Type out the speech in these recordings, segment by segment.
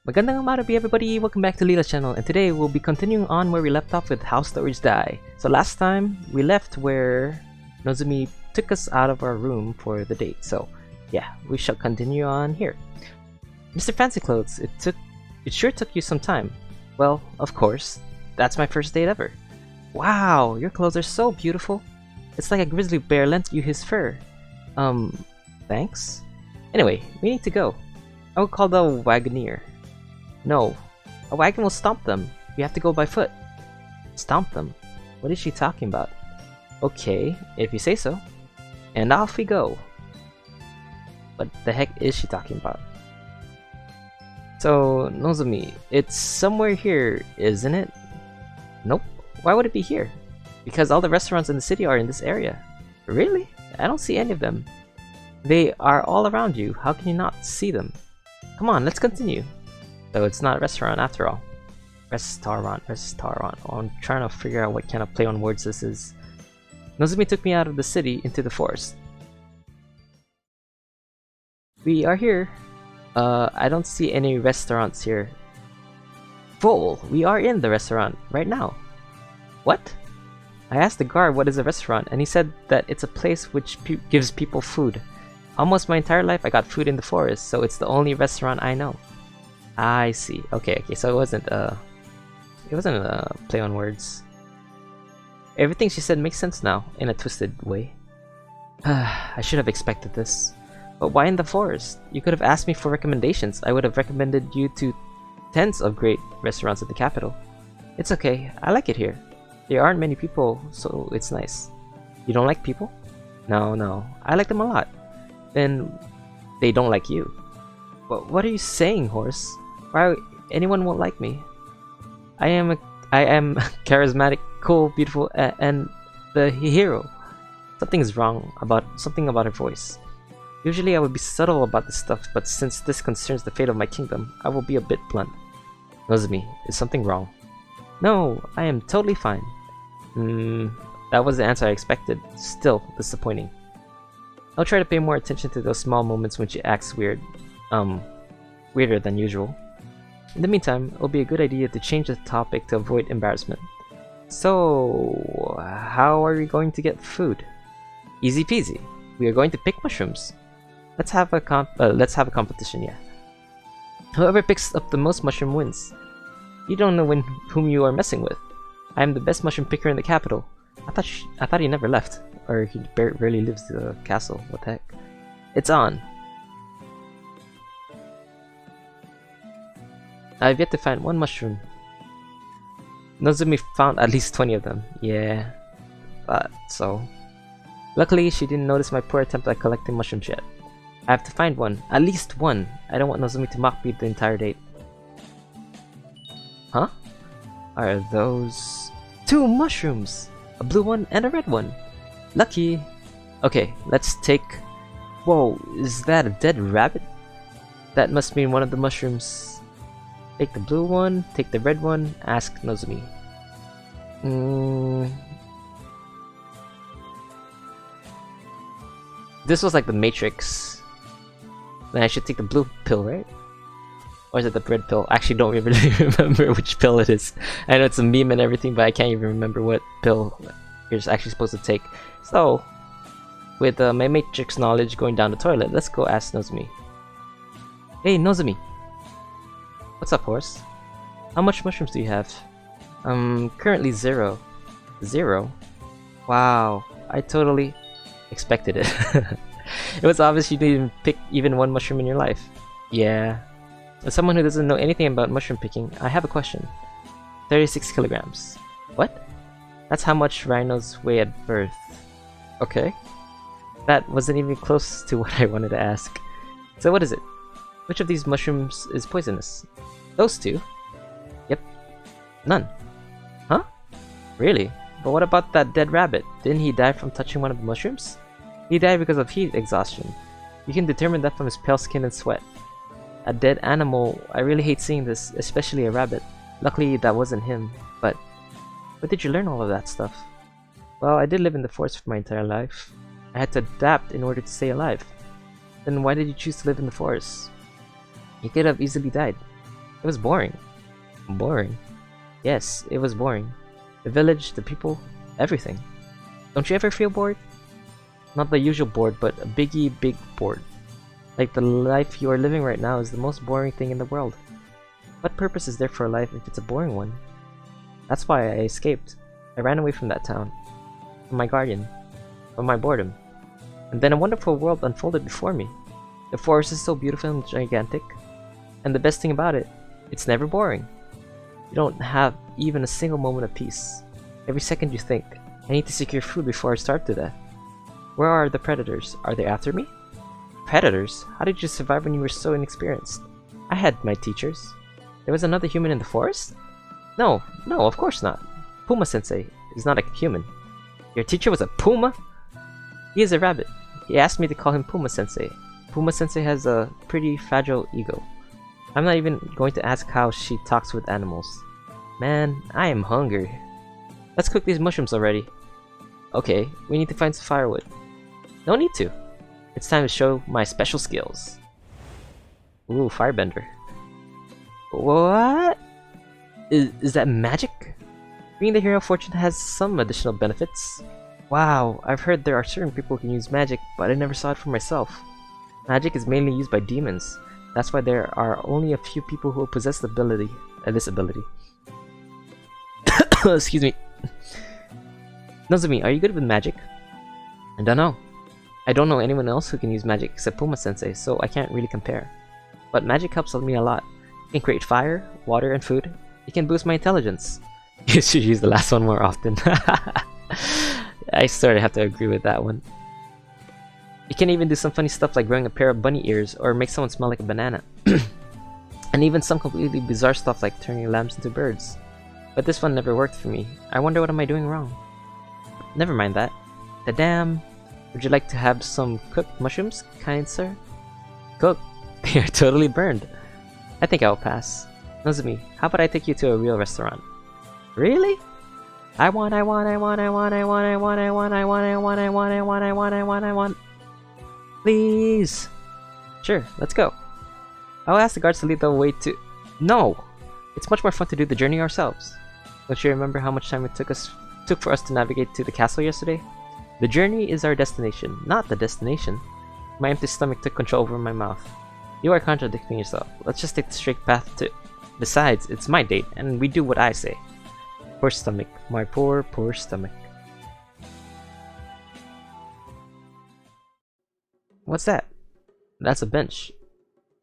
Magandang Umarawbi everybody, welcome back to Lila's channel, and today we'll be continuing on where we left off with How Stories Die. So last time, we left where Nozomi took us out of our room for the date, so yeah, we shall continue on here. Mr. Fancy Clothes, it sure took you some time. Well, of course, that's my first date ever. Wow, your clothes are so beautiful. It's like a grizzly bear lent you his fur. Thanks? Anyway, we need to go. I will call the wagoneer. No, a wagon will stomp them. We have to go by foot. Stomp them? What is she talking about? Okay, if you say so. And off we go. What the heck is she talking about? So, Nozomi, it's somewhere here, isn't it? Nope. Why would it be here? Because all the restaurants in the city are in this area. Really? I don't see any of them. They are all around you. How can you not see them? Come on, let's continue. So it's not a restaurant after all. Restaurant. Oh, I'm trying to figure out what kind of play on words this is. Nozomi took me out of the city into the forest. We are here. I don't see any restaurants here. Fool, we are in the restaurant right now. What? I asked the guard what is a restaurant, and he said that it's a place which gives people food. Almost my entire life I got food in the forest, so it's the only restaurant I know. I see. Okay, so it wasn't a play on words. Everything she said makes sense now, in a twisted way. I should have expected this. But why in the forest? You could have asked me for recommendations. I would have recommended you to tens of great restaurants in the capital. It's okay, I like it here. There aren't many people, so it's nice. You don't like people? No, I like them a lot. Then they don't like you. What are you saying, horse? Why anyone won't like me? I am charismatic, cool, beautiful, and the hero. Something about her voice. Usually I would be subtle about this stuff, but since this concerns the fate of my kingdom, I will be a bit blunt. Nozomi, is something wrong? No, I am totally fine. That was the answer I expected. Still disappointing. I'll try to pay more attention to those small moments when she acts weird. Weirder than usual. In the meantime, it'll be a good idea to change the topic to avoid embarrassment. So, how are we going to get food? Easy peasy. We are going to pick mushrooms. Let's have a competition, yeah. Whoever picks up the most mushroom wins. You don't know whom you are messing with. I am the best mushroom picker in the capital. I thought he never left, or he barely leaves the castle. What the heck? It's on. I've yet to find one mushroom. Nozomi found at least 20 of them. Yeah, thought so. Luckily, she didn't notice my poor attempt at collecting mushrooms yet. I have to find one. At least one. I don't want Nozomi to mock me the entire date. Huh? Are those... 2 mushrooms! A blue one and a red one. Lucky. Okay, let's take... Whoa, is that a dead rabbit? That must mean one of the mushrooms... Take the blue one, take the red one, ask Nozomi. This was like the Matrix. Then I should take the blue pill, right? Or is it the red pill? I actually don't really remember which pill it is. I know it's a meme and everything, but I can't even remember what pill you're actually supposed to take. So, with my Matrix knowledge going down the toilet, let's go ask Nozomi. Hey, Nozomi! What's up, horse? How much mushrooms do you have? Currently 0. 0? Wow, I totally expected it. It was obvious you didn't pick even one mushroom in your life. Yeah. As someone who doesn't know anything about mushroom picking, I have a question. 36 kilograms. What? That's how much rhinos weigh at birth. Okay. That wasn't even close to what I wanted to ask. So what is it? Which of these mushrooms is poisonous? Those 2? Yep. None. Huh? Really? But what about that dead rabbit? Didn't he die from touching one of the mushrooms? He died because of heat exhaustion. You can determine that from his pale skin and sweat. A dead animal, I really hate seeing this, especially a rabbit. Luckily that wasn't him, but... Where did you learn all of that stuff? Well, I did live in the forest for my entire life. I had to adapt in order to stay alive. Then why did you choose to live in the forest? He could have easily died. It was boring. Boring? Yes, it was boring. The village, the people, everything. Don't you ever feel bored? Not the usual bored, but a big bored. Like the life you are living right now is the most boring thing in the world. What purpose is there for a life if it's a boring one? That's why I escaped. I ran away from that town. From my guardian. From my boredom. And then a wonderful world unfolded before me. The forest is so beautiful and gigantic. And the best thing about it, it's never boring. You don't have even a single moment of peace. Every second you think, I need to secure food before I starve to death. Where are the predators? Are they after me? Predators? How did you survive when you were so inexperienced? I had my teachers. There was another human in the forest? No, of course not. Puma-sensei is not a human. Your teacher was a puma? He is a rabbit. He asked me to call him Puma-sensei. Puma-sensei has a pretty fragile ego. I'm not even going to ask how she talks with animals. Man, I am hungry. Let's cook these mushrooms already. Okay, we need to find some firewood. No need to. It's time to show my special skills. Ooh, firebender. What? Is that magic? Being the Hero of Fortune has some additional benefits. Wow, I've heard there are certain people who can use magic, but I never saw it for myself. Magic is mainly used by demons. That's why there are only a few people who possess the ability, this ability. Excuse me. Nozomi, are you good with magic? I don't know. I don't know anyone else who can use magic except Puma-sensei, so I can't really compare. But magic helps me a lot. It can create fire, water, and food. It can boost my intelligence. You should use the last one more often. I sort of have to agree with that one. It can even do some funny stuff like growing a pair of bunny ears or make someone smell like a banana. And even some completely bizarre stuff like turning lambs into birds. But this one never worked for me. I wonder what am I doing wrong? Never mind that. Ta-dam! Would you like to have some cooked mushrooms, kind sir? Cooked? You're totally burned. I think I'll pass. Nozomi, how about I take you to a real restaurant? Really? I want. Please! Sure, let's go. I'll ask the guards to lead the way to... No! It's much more fun to do the journey ourselves. Don't you remember how much time it took for us to navigate to the castle yesterday? The journey is our destination, not the destination. My empty stomach took control over my mouth. You are contradicting yourself. Let's just take the straight path to... Besides, it's my date, and we do what I say. Poor stomach. My poor stomach. What's that? That's a bench.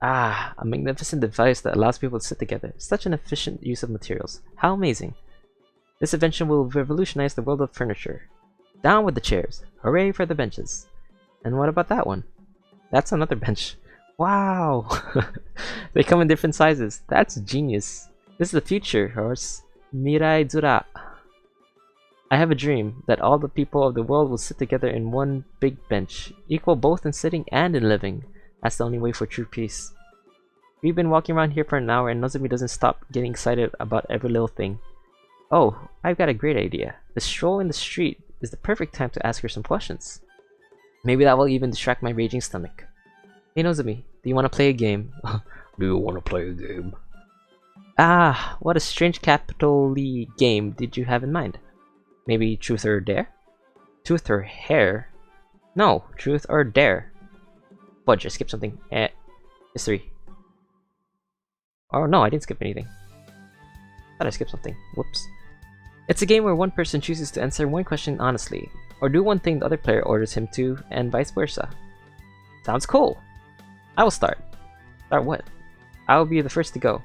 Ah, a magnificent device that allows people to sit together. Such an efficient use of materials. How amazing. This invention will revolutionize the world of furniture. Down with the chairs. Hooray for the benches. And what about that one? That's another bench. Wow! They come in different sizes. That's genius. This is the future, horse. Mirai Zura. I have a dream that all the people of the world will sit together in one big bench, equal both in sitting and in living. That's the only way for true peace. We've been walking around here for an hour and Nozomi doesn't stop getting excited about every little thing. Oh, I've got a great idea. The stroll in the street is the perfect time to ask her some questions. Maybe that will even distract my raging stomach. Hey Nozomi, do you want to play a game? Do you want to play a game? Ah, what a strange capital-y game did you have in mind? Maybe Truth or Dare? Truth or Hair? No, Truth or Dare. Fudge, I skipped something. History. Oh no, I didn't skip anything. Thought I skipped something. Whoops. It's a game where one person chooses to answer one question honestly, or do one thing the other player orders him to, and vice versa. Sounds cool! I will start. Start what? I will be the first to go.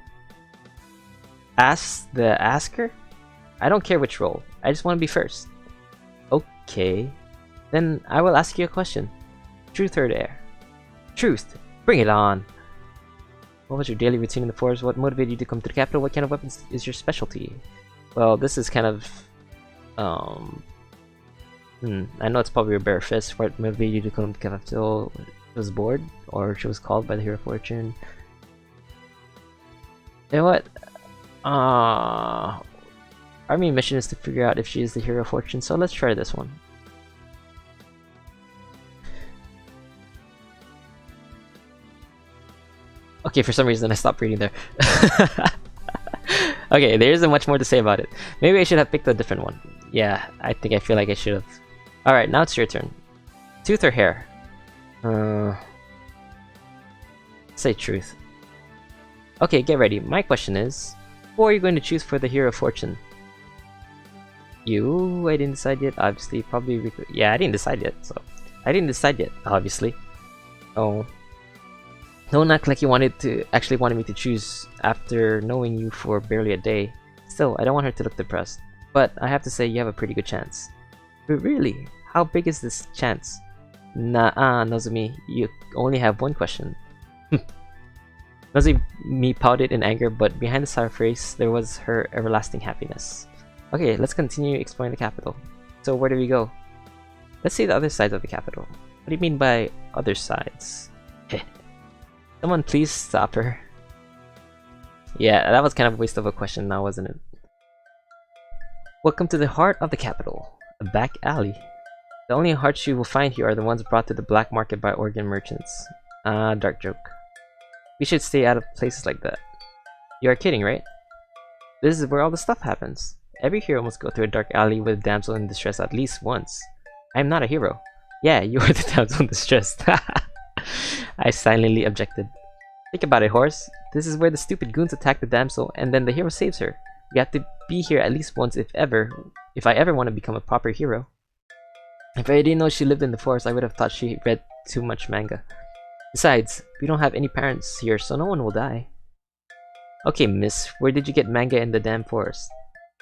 Ask the asker? I don't care which role, I just want to be first. Okay. Then I will ask you a question. Truth or Dare? Truth! Bring it on! What was your daily routine in the forest? What motivated you to come to the capital? What kind of weapons is your specialty? Well, this is kind of... I know it's probably a bare fist. What motivated you to come to the capital? She was bored? Or she was called by the Hero of Fortune? You know what? Our main mission is to figure out if she is the Hero of Fortune, so let's try this one. Okay, for some reason I stopped reading there. Okay, there isn't much more to say about it. Maybe I should have picked a different one. Yeah, I feel like I should have. Alright, now it's your turn. Tooth or hair? Say truth. Okay, get ready. My question is, who are you going to choose for the Hero of Fortune? You? I didn't decide yet. Obviously, probably. Yeah, I didn't decide yet. So, I didn't decide yet. Obviously. Oh. Don't act like you actually wanted me to choose after knowing you for barely a day. Still, I don't want her to look depressed. But I have to say, you have a pretty good chance. But really, how big is this chance? Nah, Nozomi, you only have one question. Nozomi pouted in anger, but behind the sour face, there was her everlasting happiness. Okay, let's continue exploring the capital. So where do we go? Let's see the other sides of the capital. What do you mean by other sides? Someone please stop her. Yeah, that was kind of a waste of a question now, wasn't it? Welcome to the heart of the capital, a back alley. The only hearts you will find here are the ones brought to the black market by organ merchants. Dark joke. We should stay out of places like that. You are kidding, right? This is where all the stuff happens. Every hero must go through a dark alley with a damsel in distress at least once. I am not a hero. Yeah, you are the damsel in distress. I silently objected. Think about it, horse. This is where the stupid goons attack the damsel and then the hero saves her. You have to be here at least once if I ever want to become a proper hero. If I didn't know she lived in the forest, I would have thought she read too much manga. Besides, we don't have any parents here, so no one will die. Okay, miss, where did you get manga in the damn forest?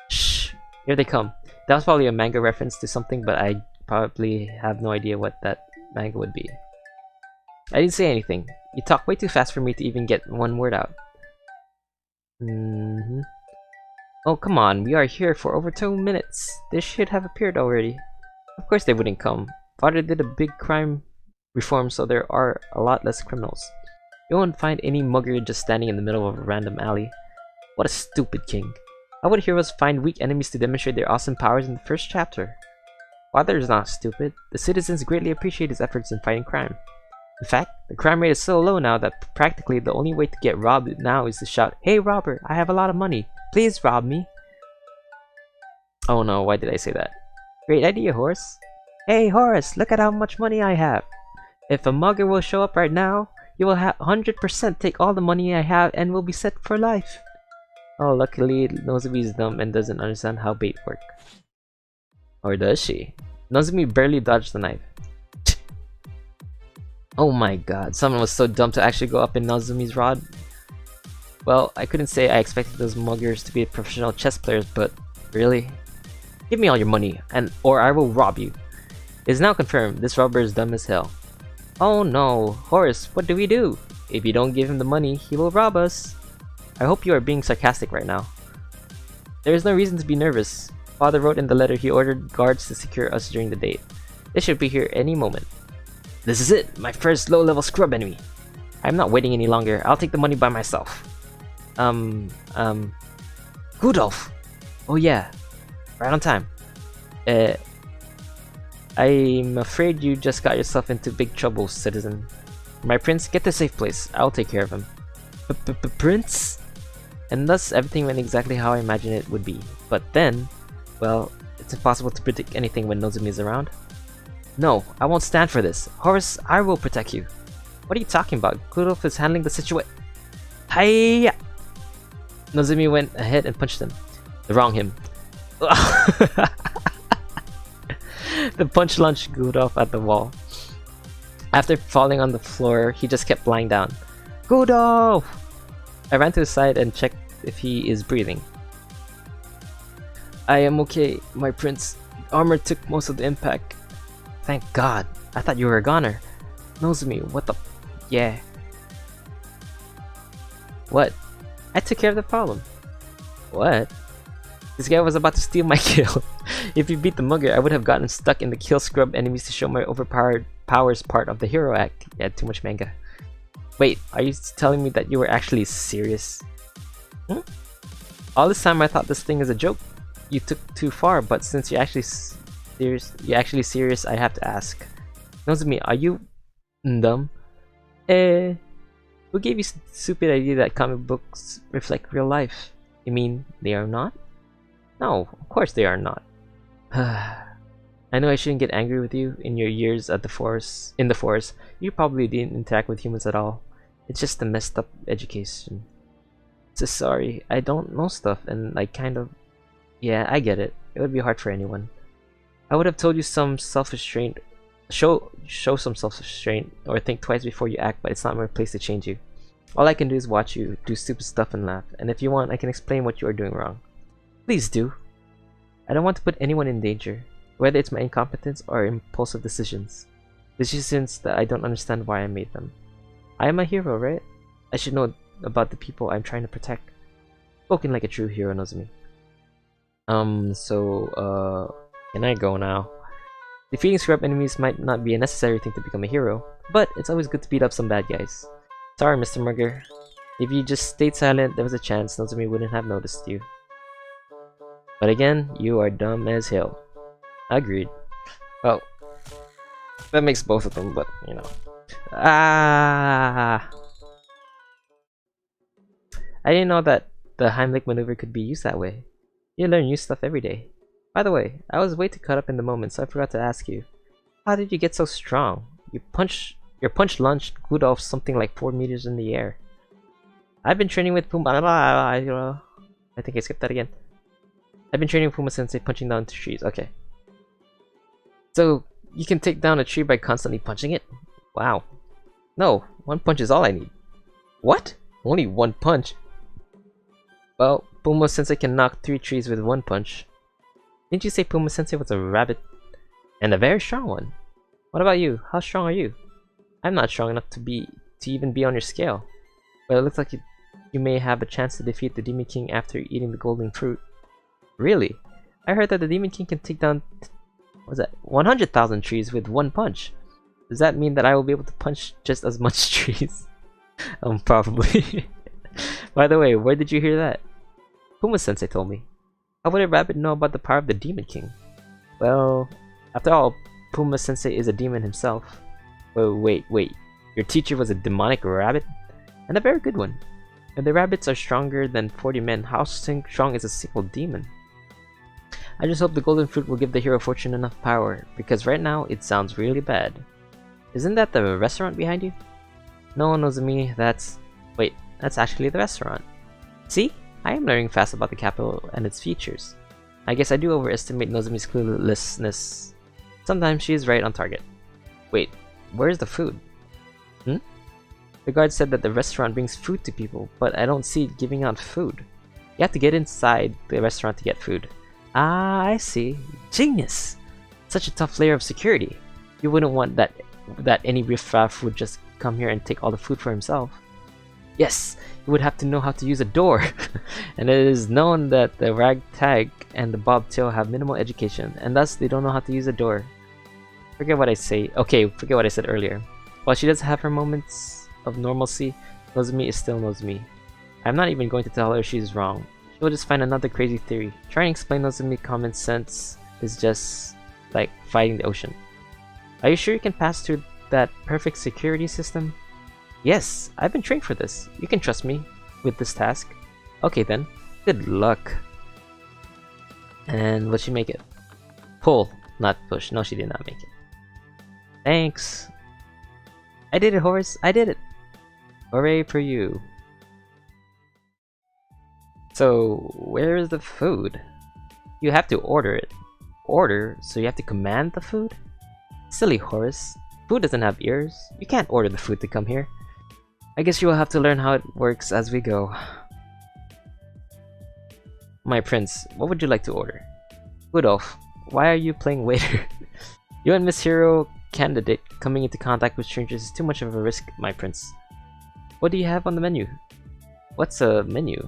Shh, here they come. That was probably a manga reference to something, but I probably have no idea what that manga would be. I didn't say anything. You talk way too fast for me to even get one word out. Oh, come on, we are here for over 2 minutes. They should have appeared already. Of course they wouldn't come. Father did a big crime reform, so there are a lot less criminals. You won't find any mugger just standing in the middle of a random alley. What a stupid king. How would heroes find weak enemies to demonstrate their awesome powers in the first chapter? Father is not stupid. The citizens greatly appreciate his efforts in fighting crime. In fact, the crime rate is so low now that practically the only way to get robbed now is to shout, "Hey robber, I have a lot of money. Please rob me." Oh no, why did I say that? Great idea, Horace. Hey Horace, look at how much money I have. If a mugger will show up right now, you will 100% take all the money I have and will be set for life. Oh, luckily Nozomi is dumb and doesn't understand how bait work. Or does she? Nozomi barely dodged the knife. Oh my god, someone was so dumb to actually go up in Nozomi's rod. Well, I couldn't say I expected those muggers to be professional chess players, but really? Give me all your money, or I will rob you. It is now confirmed, this robber is dumb as hell. Oh no, Horace, what do we do? If you don't give him the money, he will rob us. I hope you are being sarcastic right now. There is no reason to be nervous. Father wrote in the letter he ordered guards to secure us during the date. They should be here any moment. This is it, my first low-level scrub enemy. I'm not waiting any longer. I'll take the money by myself. Rudolph! Oh yeah, right on time. I'm afraid you just got yourself into big trouble, citizen. My prince, get to a safe place. I'll take care of him. Prince? And thus, everything went exactly how I imagined it would be. But then, well, it's impossible to predict anything when Nozomi is around. No, I won't stand for this. Horace, I will protect you. What are you talking about? Rudolph is handling the situation. Hiya! Nozomi went ahead and punched him. Wrong him. The punch launched Rudolph at the wall. After falling on the floor, he just kept lying down. Rudolph! I ran to his side and checked if he is breathing. I am okay, my prince. Armor took most of the impact. Thank God. I thought you were a goner. Nozomi, what the... Yeah. What? I took care of the problem. What? This guy was about to steal my kill. If you beat the mugger, I would have gotten stuck in the kill scrub enemies to show my overpowered powers part of the hero act. Yeah, too much manga. Wait, are you telling me that you were actually serious? All this time I thought this thing is a joke. You took too far, but since you're actually serious, I have to ask. Nozomi, are you dumb? Who gave you stupid idea that comic books reflect real life? You mean they are not? No, of course they are not. I know I shouldn't get angry with you. In your years at the forest, you probably didn't interact with humans at all. It's just a messed up education. So sorry, I don't know stuff, and I kind of... Yeah, I get it. It would be hard for anyone. I would have told you some self-restraint. Show some self-restraint, or think twice before you act, but it's not my place to change you. All I can do is watch you do stupid stuff and laugh, and if you want, I can explain what you are doing wrong. Please do. I don't want to put anyone in danger, whether it's my incompetence or impulsive decisions. Decisions that I don't understand why I made them. I am a hero, right? I should know about the people I'm trying to protect. Spoken like a true hero, Nozomi. Can I go now? Defeating scrub enemies might not be a necessary thing to become a hero, but it's always good to beat up some bad guys. Sorry, Mr. Mugger. If you just stayed silent, there was a chance Nozomi wouldn't have noticed you. But again, you are dumb as hell. Agreed. Well, that makes both of them, but you know. I didn't know that the Heimlich maneuver could be used that way. You learn new stuff every day. By the way, I was way too caught up in the moment, so I forgot to ask you. How did you get so strong? Your punch launched Gudolf something like 4 meters in the air. I've been training with Puma. I think I skipped that again. I've been training with Puma Sensei punching down trees. Okay. So, you can take down a tree by constantly punching it? Wow. No, one punch is all I need. What? Only one punch? Well, Puma Sensei can knock 3 trees with one punch. Didn't you say Puma Sensei was a rabbit? And a very strong one. What about you? How strong are you? I'm not strong enough to even be on your scale. But it looks like you may have a chance to defeat the Demon King after eating the golden fruit. Really? I heard that the Demon King can take down 100,000 trees with one punch. Does that mean that I will be able to punch just as much trees? Probably. By the way, where did you hear that? Puma Sensei told me. How would a rabbit know about the power of the Demon King? Well, after all, Puma Sensei is a demon himself. Oh, wait. Your teacher was a demonic rabbit? And a very good one. If the rabbits are stronger than 40 men, how strong is a single demon? I just hope the golden fruit will give the hero fortune enough power, because right now it sounds really bad. Isn't that the restaurant behind you? No, Nozomi, that's actually the restaurant. See? I am learning fast about the capital and its features. I guess I do overestimate Nozomi's cluelessness. Sometimes she is right on target. Wait, where's the food? The guard said that the restaurant brings food to people, but I don't see it giving out food. You have to get inside the restaurant to get food. Ah, I see. Genius! Such a tough layer of security. You wouldn't want that any riffraff would just come here and take all the food for himself. Yes, you would have to know how to use a door. And it is known that the ragtag and the bobtail have minimal education, and thus they don't know how to use a door. Forget what I said earlier. While she does have her moments of normalcy, Nozomi is still Nozomi. I'm not even going to tell her she's wrong. She'll just find another crazy theory. Trying to explain Nozomi common sense is just like fighting the ocean. Are you sure you can pass through that perfect security system? Yes, I've been trained for this. You can trust me with this task. Okay then, good luck. And will she make it? Pull, not push. No, she did not make it. Thanks. I did it, horse. I did it. Hooray for you. So, where is the food? You have to order it. Order? So you have to command the food? Silly horse. Food doesn't have ears. You can't order the food to come here. I guess you will have to learn how it works as we go. My prince, what would you like to order? Rudolph, why are you playing waiter? You and Miss Hero candidate coming into contact with strangers is too much of a risk, my prince. What do you have on the menu? What's a menu?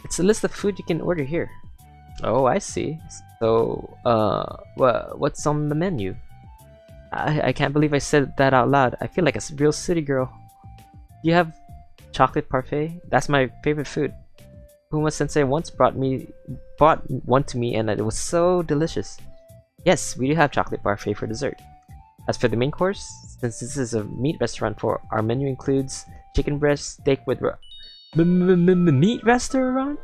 It's a list of food you can order here. Oh, I see. So, what's on the menu? I can't believe I said that out loud. I feel like a real city girl. Do you have chocolate parfait? That's my favorite food. Puma Sensei once brought one to me and it was so delicious. Yes, we do have chocolate parfait for dessert. As for the main course, Since this is a meat restaurant, for our menu includes chicken breast, steak with meat restaurant?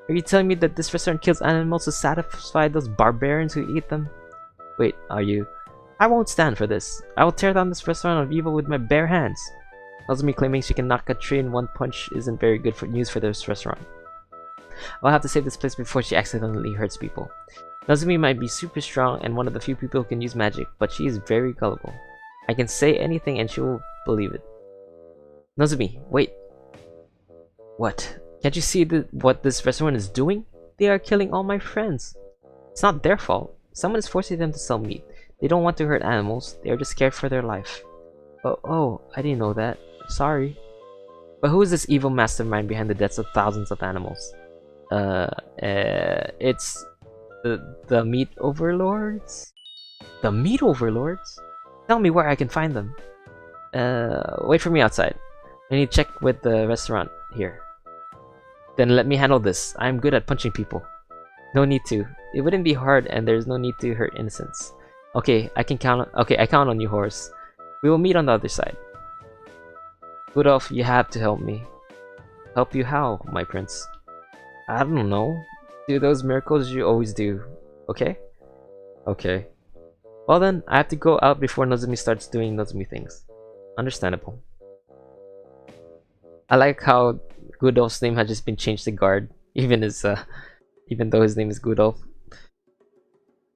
Are you telling me that this restaurant kills animals to satisfy those barbarians who eat them? Wait, are you? I won't stand for this. I will tear down this restaurant of evil with my bare hands. Nozomi claiming she can knock a tree in one punch isn't very good news for this restaurant. I'll have to save this place before she accidentally hurts people. Nozomi might be super strong and one of the few people who can use magic, but she is very gullible. I can say anything and she will believe it. Nozomi, wait. What? Can't you see what this restaurant is doing? They are killing all my friends. It's not their fault. Someone is forcing them to sell meat. They don't want to hurt animals. They are just scared for their life. Oh, I didn't know that. Sorry. But who is this evil mastermind behind the deaths of thousands of animals? It's the Meat Overlords? The Meat Overlords? Tell me where I can find them. Wait for me outside. I need to check with the restaurant here. Then let me handle this. I'm good at punching people. No need to. It wouldn't be hard and there's no need to hurt innocents. Okay, I count on you, horse. We will meet on the other side. Rudolph, you have to help me. Help you how, my prince? I don't know. Do those miracles you always do. Okay? Okay. Well then, I have to go out before Nozomi starts doing Nozomi things. Understandable. I like how Rudolph's name has just been changed to guard, even though his name is Rudolph.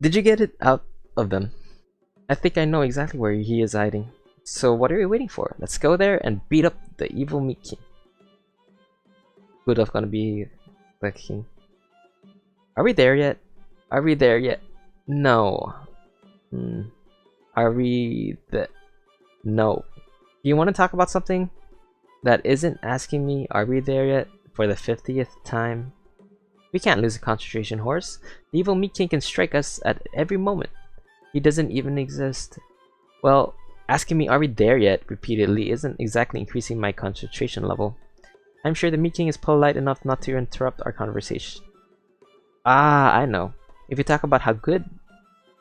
Did you get it out of them? I think I know exactly where he is hiding. So what are we waiting for? Let's go there and beat up the evil Meat King. Rudolph gonna be the king. Are we there yet? Are we there yet? No. Are we the? No. Do you want to talk about something that isn't asking me, are we there yet, for the 50th time? We can't lose a concentration, horse. The evil Meat King can strike us at every moment. He doesn't even exist. Well, asking me, are we there yet, repeatedly isn't exactly increasing my concentration level. I'm sure the Meat King is polite enough not to interrupt our conversation. Ah, I know. If you talk about how good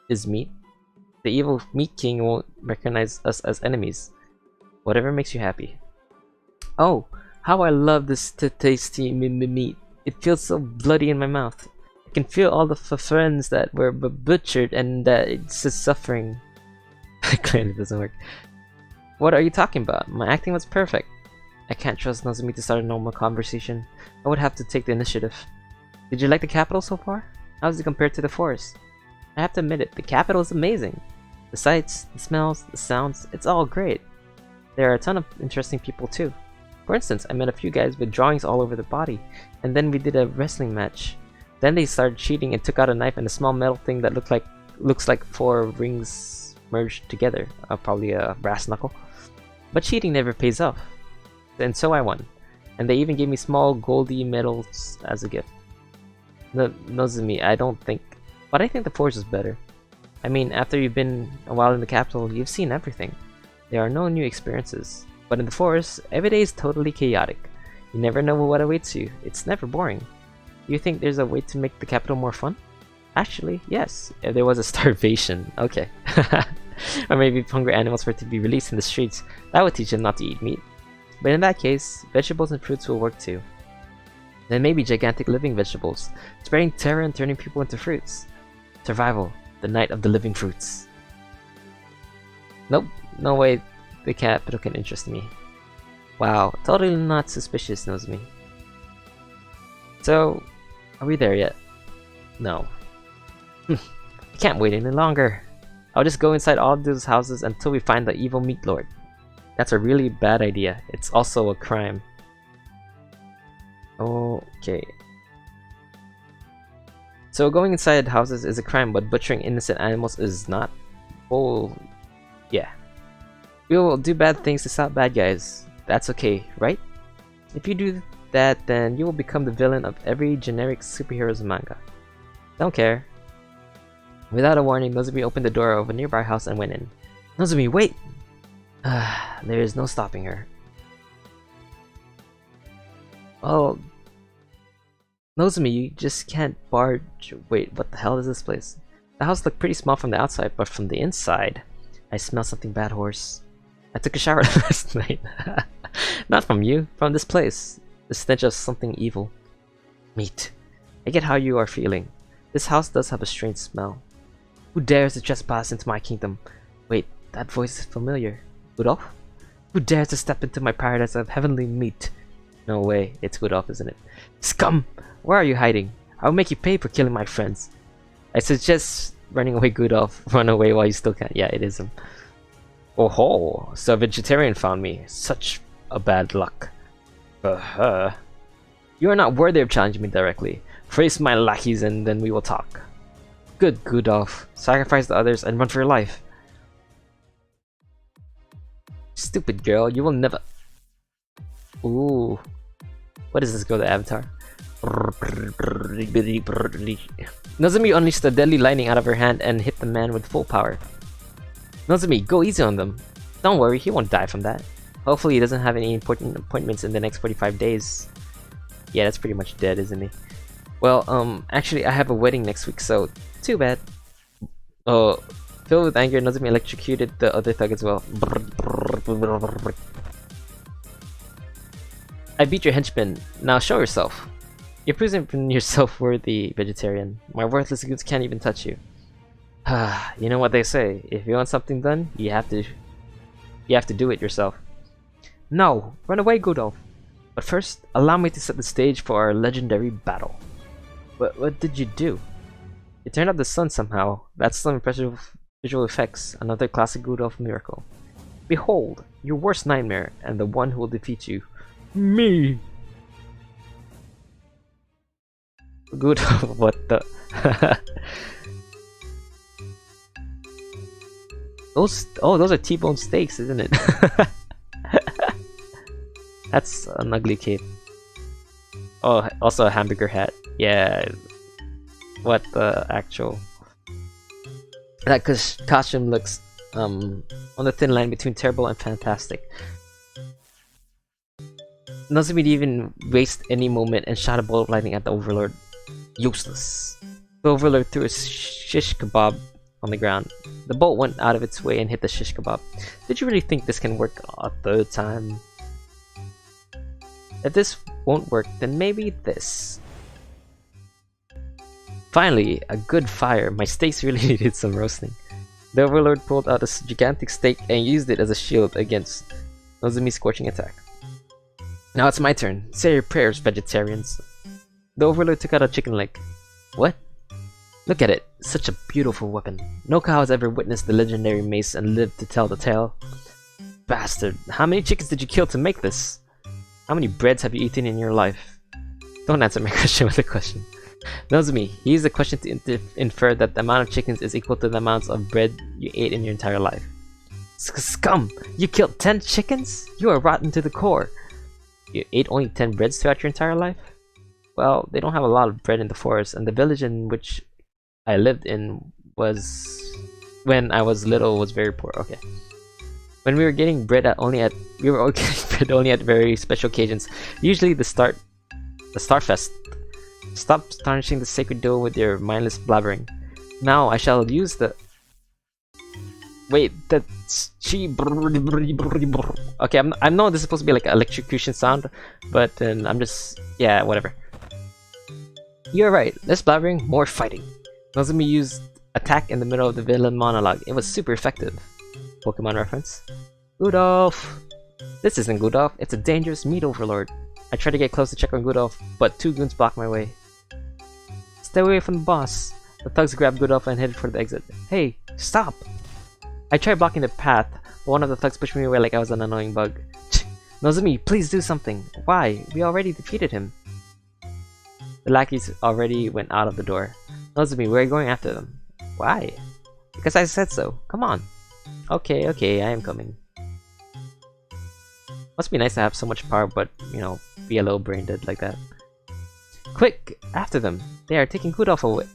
is meat, the evil Meat King won't recognize us as enemies. Whatever makes you happy. Oh, how I love this tasty meat. It feels so bloody in my mouth. I can feel all the friends that were butchered and that it's just suffering. Clearly doesn't work. What are you talking about? My acting was perfect. I can't trust Nozomi to start a normal conversation. I would have to take the initiative. Did you like the capital so far? How does it compare to the forest? I have to admit it, the capital is amazing. The sights, the smells, the sounds, it's all great. There are a ton of interesting people too. For instance, I met a few guys with drawings all over their body, and then we did a wrestling match. Then they started cheating and took out a knife and a small metal thing that looks like 4 rings merged together, probably a brass knuckle. But cheating never pays off. And so I won. And they even gave me small goldy medals as a gift. Nozomi, but I think the forest is better. I mean, after you've been a while in the capital, you've seen everything. There are no new experiences. But in the forest, every day is totally chaotic. You never know what awaits you. It's never boring. Do you think there's a way to make the capital more fun? Actually, yes. If there was a starvation. Okay. Or maybe if hungry animals were to be released in the streets, that would teach them not to eat meat. But in that case, vegetables and fruits will work too. Then maybe gigantic living vegetables, spreading terror and turning people into fruits. Survival, the night of the living fruits. Nope, no way the capital can interest me. Wow, totally not suspicious, Nozomi. So, are we there yet? No. I can't wait any longer. I'll just go inside all of those houses until we find the evil Meat Lord. That's a really bad idea. It's also a crime. Okay. So going inside houses is a crime, but butchering innocent animals is not? Oh, yeah. We will do bad things to stop bad guys. That's okay, right? If you do that, then you will become the villain of every generic superhero's manga. Don't care. Without a warning, Nozomi opened the door of a nearby house and went in. Nozomi, wait! There is no stopping her. Oh, Nozomi, you just can't barge. Wait, what the hell is this place? The house looked pretty small from the outside, but from the inside, I smell something bad, horse. I took a shower last night. Not from you, from this place. The stench of something evil. Meat. I get how you are feeling. This house does have a strange smell. Who dares to trespass into my kingdom? Wait, that voice is familiar. Rudolph? Who dares to step into my paradise of heavenly meat? No way, it's Rudolph, isn't it? Scum! Where are you hiding? I'll make you pay for killing my friends. I suggest running away, Rudolph. Run away while you still can. Yeah, it is him. Oh ho! So a vegetarian found me. Such a bad luck. You are not worthy of challenging me directly. Face my lackeys and then we will talk. Good, Rudolph. Sacrifice the others and run for your life. Stupid girl, you will never... Ooh. What is this girl, the avatar? Nozomi unleashed a deadly lightning out of her hand and hit the man with full power. Nozomi, go easy on them. Don't worry, he won't die from that. Hopefully he doesn't have any important appointments in the next 45 days. Yeah, that's pretty much dead, isn't he? Well, actually I have a wedding next week, so too bad. Filled with anger, Nozomi electrocuted the other thug as well. I beat your henchman. Now show yourself. You're proving yourself worthy, vegetarian. My worthless goods can't even touch you. You know what they say. If you want something done, you have to do it yourself. No, run away, Rudolph. But first, allow me to set the stage for our legendary battle. What did you do? You turned up the sun somehow. That's some impressive visual effects. Another classic Rudolph miracle. Behold, your worst nightmare and the one who will defeat you. Me. Good. What the? those are T-bone steaks, isn't it? That's an ugly cape. Oh, also a hamburger hat. Yeah. What the actual? That costume looks on the thin line between terrible and fantastic. Nozomi didn't even waste any moment and shot a bolt of lightning at the Overlord. Useless. The Overlord threw a shish kebab on the ground. The bolt went out of its way and hit the shish kebab. Did you really think this can work a third time? If this won't work, then maybe this. Finally, a good fire. My steaks really needed some roasting. The Overlord pulled out a gigantic steak and used it as a shield against Nozomi's scorching attack. Now it's my turn. Say your prayers, vegetarians. The Overlord took out a chicken leg. What? Look at it. Such a beautiful weapon. No cow has ever witnessed the legendary mace and lived to tell the tale. Bastard. How many chickens did you kill to make this? How many breads have you eaten in your life? Don't answer my question with a question. Nozomi, he used the question to infer that the amount of chickens is equal to the amounts of bread you ate in your entire life. Scum! You killed 10 chickens? You are rotten to the core. You ate only 10 breads throughout your entire life? Well, they don't have a lot of bread in the forest, and the village in which I lived in was, when I was little, was very poor. Okay. When we were getting bread only at very special occasions, usually the Starfest. Stop tarnishing the sacred dough with your mindless blabbering. Now I shall use the... Wait, that's... Okay, I know this is supposed to be like an electrocution sound, but I'm just... yeah, whatever. You're right, less blabbering, more fighting. Nozomi used attack in the middle of the villain monologue. It was super effective. Pokemon reference. Rudolph! This isn't Rudolph, it's a dangerous Meat Overlord. I tried to get close to check on Rudolph, but 2 goons blocked my way. Stay away from the boss. The thugs grabbed Rudolph and headed for the exit. Hey, stop! I tried blocking the path, but one of the thugs pushed me away like I was an annoying bug. Nozomi, please do something. Why? We already defeated him. The lackeys already went out of the door. Nozomi, we're going after them. Why? Because I said so. Come on. Okay, I am coming. Must be nice to have so much power, but, you know, be a little brain dead like that. Quick! After them! They are taking Rudolph away.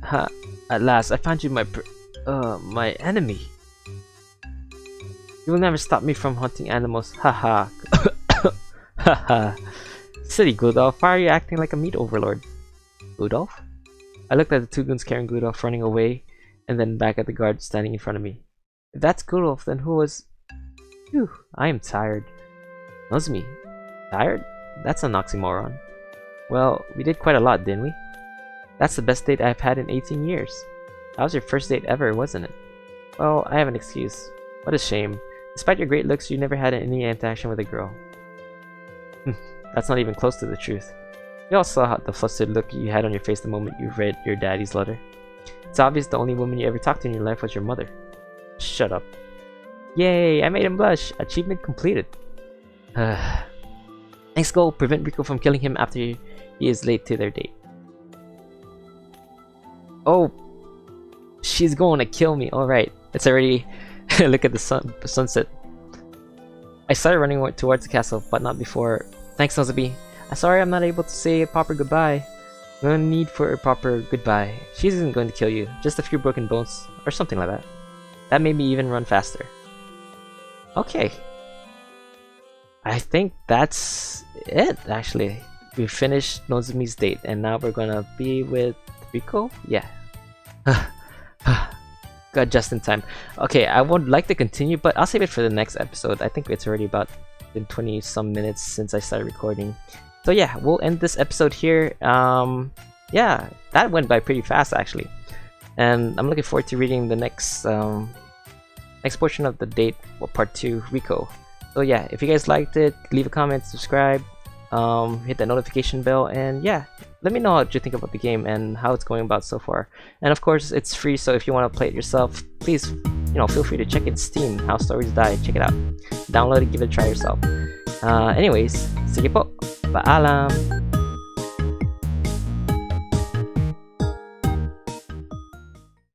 Ha! At last, I found you, my enemy. You will never stop me from hunting animals. Haha. Haha. Silly Rudolph, why are you acting like a Meat Overlord? Rudolph? I looked at the 2 goons carrying Rudolph running away, and then back at the guard standing in front of me. If that's Rudolph, then who was... Phew, I am tired. Nozomi, tired? That's an oxymoron. Well, we did quite a lot, didn't we? That's the best date I've had in 18 years. That was your first date ever, wasn't it? Well, I have an excuse. What a shame. Despite your great looks, you never had any interaction with a girl. That's not even close to the truth. We all saw the flustered look you had on your face the moment you read your daddy's letter. It's obvious the only woman you ever talked to in your life was your mother. Shut up. Yay, I made him blush. Achievement completed. Next goal, prevent Rico from killing him after he is late to their date. Oh, she's going to kill me. Alright, it's already... Look at the sunset. I started running towards the castle, but not before. Thanks, Nozomi. I'm sorry I'm not able to say a proper goodbye. No need for a proper goodbye. She isn't going to kill you. Just a few broken bones, or something like that. That made me even run faster. Okay. I think that's it, actually. We finished Nozomi's date, and now we're gonna be with Rico? Yeah. Got just in time. Okay, I would like to continue, but I'll save it for the next episode. I think it's already about been 20 some minutes since I started recording. So yeah, we'll end this episode here. Yeah, that went by pretty fast actually. And I'm looking forward to reading the next next portion of the date, well, part 2, Rico. So yeah, if you guys liked it, leave a comment, subscribe, hit that notification bell, and yeah, let me know what you think about the game and how it's going about so far. And of course, it's free, so if you want to play it yourself, please, feel free to check it Steam, How Stories Die, check it out. Download it, give it a try yourself. Anyways, sige po, paalam!